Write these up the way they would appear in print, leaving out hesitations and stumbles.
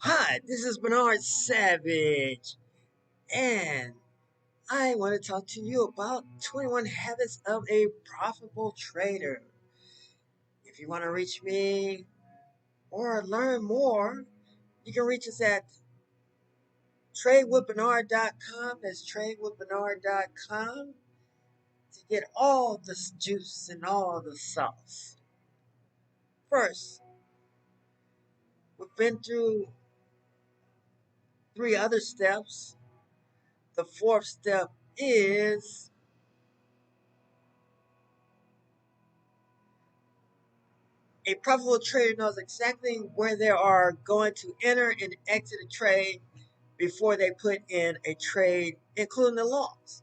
Hi, this is Bernard Savage, and I want to talk to you about 21 Habits of a Profitable Trader. If you want to reach me or learn more, you can reach us at tradewithbernard.com. That's tradewithbernard.com to get all the juice and all the sauce. First, we've been through three other steps. The fourth step is a profitable trader knows exactly where they are going to enter and exit a trade before they put in a trade, including the loss.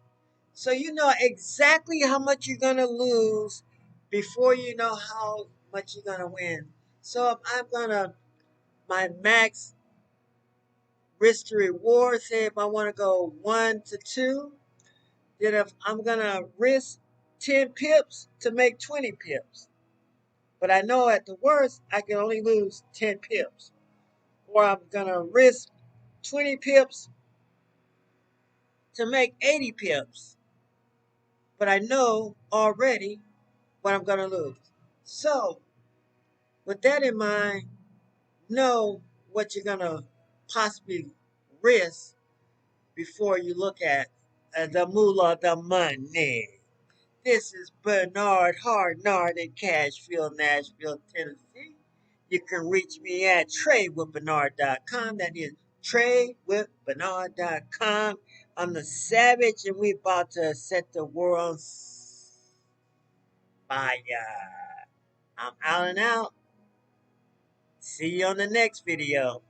So you know exactly how much you're going to lose before you know how much you're going to win. So if I'm going to, my max risk to reward, say if I want to go 1 to 2, then if I'm going to risk 10 pips to make 20 pips. But I know at the worst, I can only lose 10 pips. Or I'm going to risk 20 pips to make 80 pips. But I know already what I'm going to lose. So, with that in mind, know what you're going to possibly risk before you look at the moolah, the money. This is Bernard Hardnard in Cashville, Nashville, Tennessee. You can reach me at tradewithbernard.com. That is tradewithbernard.com. I'm the Savage, and we about to set the world on fire. I'm out and out. See you on the next video.